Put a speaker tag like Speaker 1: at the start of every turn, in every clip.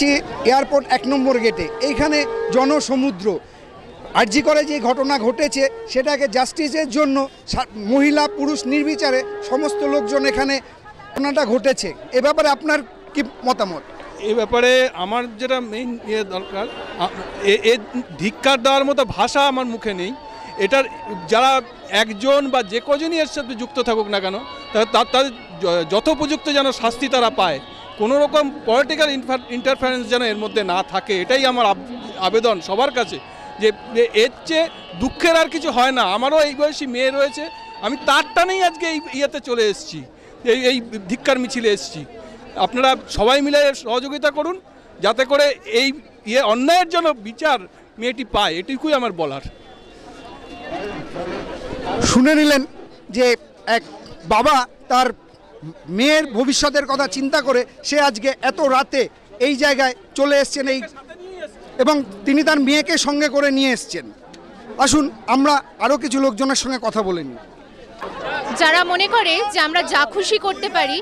Speaker 1: আছি এয়ারপোর্ট 1 নম্বর গেটে। এইখানে জনসমুদ্র। আরজি করে যে ঘটনা ঘটেছে সেটাকে জাস্টিসের জন্য মহিলা পুরুষ নির্বিচারে সমস্ত লোকজন এখানে ঘটনাটা ঘটেছে। এ ব্যাপারে আপনার কি মতামত?
Speaker 2: এই ব্যাপারে আমার যেটা মেইন দরকার, ধিক্কার দেওয়ার মতো ভাষা আমার মুখে নেই। এটার যারা একজন বা যে কজনই এর সাথে যুক্ত থাকুক না কেন, তাদের যথোপযুক্ত যেন শাস্তি তারা পায়। কোনো রকম পলিটিক্যাল ইন্টারফারেন্স যেন এর মধ্যে না থাকে, এটাই আমার আবেদন সবার কাছে। যে এর চেয়ে দুঃখের আর কিছু হয় না। আমারও এই বয়সী মেয়ে রয়েছে, আমি তার টানেই আজকে এই ইয়েতে চলে এসেছি, এই ধিক্কার মিছিলে এসেছি। আপনারা সবাই মিলে সহযোগিতা করুন যাতে করে এই অন্যায়ের জন্য বিচার মেয়েটি পায়, এটুকুই আমার বলার।
Speaker 1: শুনে নিলেন যে এক বাবা তার মেয়ের ভবিষ্যতের কথা চিন্তা করে সে আজকে এত রাতে এই জায়গায় চলে এসছেন এবং তিনি তার মেয়েকে সঙ্গে করে নিয়ে এসছেন। আসুন আমরা আরও কিছু লোকজনের সঙ্গে কথা বলে নিই।
Speaker 3: যারা মনে করে যে আমরা যা খুশি করতে পারি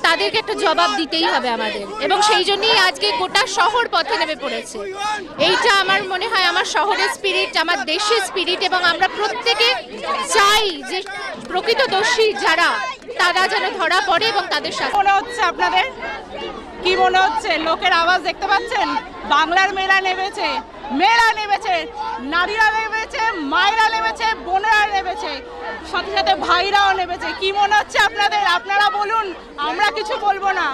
Speaker 3: তাদেরকে একটা জবাব দিতেই হবে আমাদের, এবং সেই জন্যই আজকে গোটা শহর পথে নেমে পড়েছে। এইটা আমার মনে হয় আমার শহরের স্পিরিট, আমার দেশের স্পিরিট, এবং আমরা প্রত্যেকে চাই যে প্রকৃত দোষী যারা তারা যেন ধরা পড়ে এবং তাদের সাথে।
Speaker 4: মনে হচ্ছে আপনাদের কি মনে হচ্ছে? লোকের আওয়াজ দেখতে পাচ্ছেন? বাংলার মেলা নেমেছে, নারীরা নেমেছে, মায়েরা নেমেছে, বোনেরা নেমেছে, সাথে সাথে ভাইরাও নেমেছে। কি মনে হচ্ছে আপনাদের? আপনারা বলুন, আমরা কিছু বলবো না।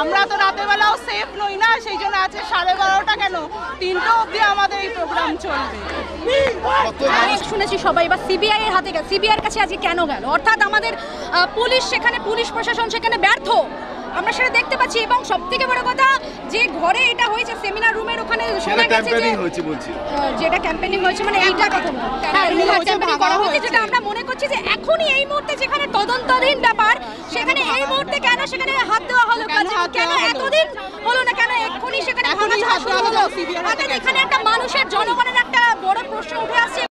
Speaker 4: আমরা তো রাতের বেলাও সেফ নই না, সেই জন্য আছে 12:30টা কেন 3টা অবধি আমাদের এই প্রোগ্রাম চলবে।
Speaker 5: শুনেছি সবাই বা সিবিআই এর হাতে গেল, সিবিআই এর কাছে আজকে কেন গেল? অর্থাৎ আমাদের পুলিশ সেখানে, পুলিশ প্রশাসন সেখানে ব্যর্থ, আমরা সেটা দেখতে পাচ্ছি। এবং সবথেকে বড় কথা, যে ঘরে এটা হয়েছে সেমিনার রুমের ওখানে শোনা গেছে যে যেটা ক্যাম্পেইনিং হয়েছে, মানে এইটা করা হয়েছে, যেটা আমরা মনে করছি যে এখনই এই মুহূর্তে যেখানে তদন্তাধীন ব্যাপার সেখানে এই মুহূর্তে কেন সেখানে হাত দেওয়া হলো? কেন এতদিন হলো না? কেন এক্ষুনি সেখানে এখানে একটা মানুষের, জনগণের একটা বড় প্রশ্ন উঠে আসছে।